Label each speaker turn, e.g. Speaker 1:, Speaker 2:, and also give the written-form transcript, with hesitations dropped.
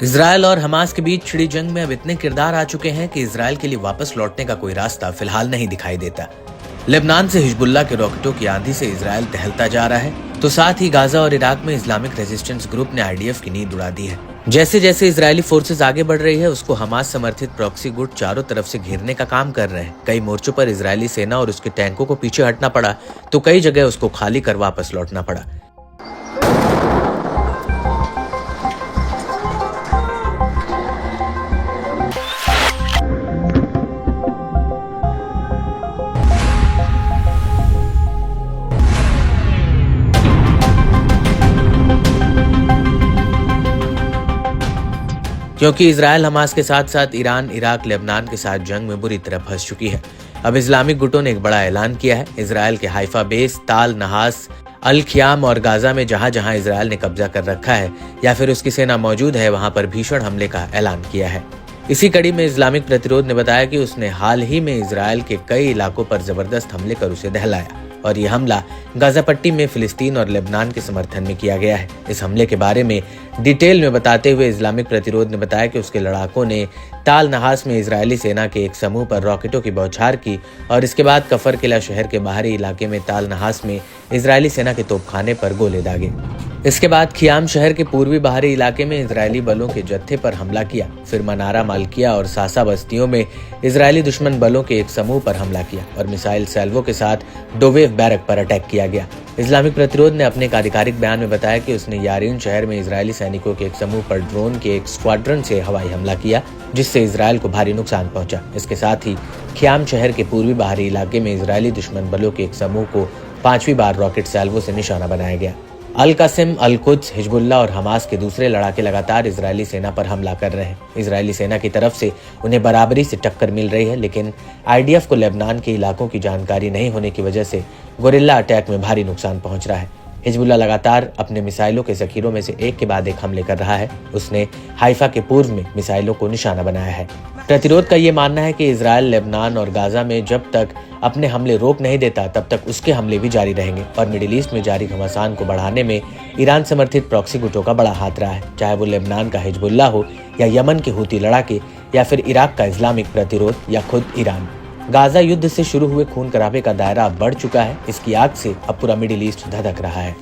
Speaker 1: Israel और Hamas के बीच छिड़ी जंग में अब इतने किरदार आ चुके हैं कि इजरायल के लिए वापस लौटने का कोई रास्ता फिलहाल नहीं दिखाई देता। लेबनान से हिजबुल्लाह के रॉकेटों की आंधी से इजरायल टहलता जा रहा है, तो साथ ही गाजा और इराक में इस्लामिक रेजिस्टेंस ग्रुप ने आईडीएफ की नींद उड़ा दी है। जैसे जैसे इजरायली फोर्सेस आगे बढ़ रही है, उसको हमास समर्थित प्रॉक्सी गुट चारों तरफ से घेरने का काम कर रहे हैं। कई मोर्चों पर इजरायली सेना और उसके टैंकों को पीछे हटना पड़ा, तो कई जगह उसको खाली कर वापस लौटना पड़ा। क्योंकि इजरायल हमास के साथ साथ ईरान, इराक, लेबनान के साथ जंग में बुरी तरह फंस चुकी है। अब इस्लामिक गुटों ने एक बड़ा ऐलान किया है। इजरायल के हाइफा बेस, ताल नहास, अल ख्याम और गाजा में जहां जहां इजरायल ने कब्जा कर रखा है या फिर उसकी सेना मौजूद है, वहां पर भीषण हमले का ऐलान किया है। इसी कड़ी में इस्लामिक प्रतिरोध ने बताया कि उसने हाल ही में इजरायल के कई इलाकों पर जबरदस्त हमले कर उसे दहलाया और ये हमला गाजा पट्टी में फिलिस्तीन और लेबनान के समर्थन में किया गया है। इस हमले के बारे में डिटेल में बताते हुए इस्लामिक प्रतिरोध ने बताया कि उसके लड़ाकों ने ताल नहास में इजरायली सेना के एक समूह पर रॉकेटों की बौछार की और इसके बाद कफर किला शहर के बाहरी इलाके में ताल नहास में इजरायली सेना के तोपखाने पर गोले दागे। इसके बाद खियाम शहर के पूर्वी बाहरी इलाके में इजरायली बलों के जत्थे पर हमला किया। फिर मनारा, मालकिया और सासा बस्तियों में इजरायली दुश्मन बलों के एक समूह पर हमला किया और मिसाइल सैल्वो के साथ डोवेव बैरक पर अटैक किया गया। इस्लामिक प्रतिरोध ने अपने एक आधिकारिक बयान में बताया कि उसने यारीन शहर में इजरायली सैनिकों के एक समूह पर ड्रोन के एक स्क्वाड्रन से हवाई हमला किया, जिससे इजरायल को भारी नुकसान पहुंचा। इसके साथ ही खियाम शहर के पूर्वी बाहरी इलाके में इजरायली दुश्मन बलों के एक समूह को 5वीं बार रॉकेट सैल्वो से निशाना बनाया गया। अल कासिम, अल कुद्स, हिजबुल्लाह और हमास के दूसरे लड़ाके लगातार इजरायली सेना पर हमला कर रहे हैं। इजरायली सेना की तरफ से उन्हें बराबरी से टक्कर मिल रही है, लेकिन आईडीएफ को लेबनान के इलाकों की जानकारी नहीं होने की वजह से गोरिल्ला अटैक में भारी नुकसान पहुंच रहा है। हिजबुल्लाह लगातार अपने मिसाइलों के जखीरों में से एक के बाद एक हमले कर रहा है। उसने हाइफा के पूर्व में मिसाइलों को निशाना बनाया है। प्रतिरोध का ये मानना है कि इजरायल लेबनान और गाजा में जब तक अपने हमले रोक नहीं देता, तब तक उसके हमले भी जारी रहेंगे और मिडिल ईस्ट में जारी घमासान को बढ़ाने में ईरान समर्थित प्रॉक्सी गुटों का बड़ा हाथ रहा है। चाहे वो लेबनान का हिजबुल्लाह हो या यमन के हूती लड़ाके या फिर इराक का इस्लामिक प्रतिरोध या खुद ईरान। गाजा युद्ध से शुरू हुए खून खराबे का दायरा अब बढ़ चुका है। इसकी आग से अब पूरा मिडिल ईस्ट धधक रहा है।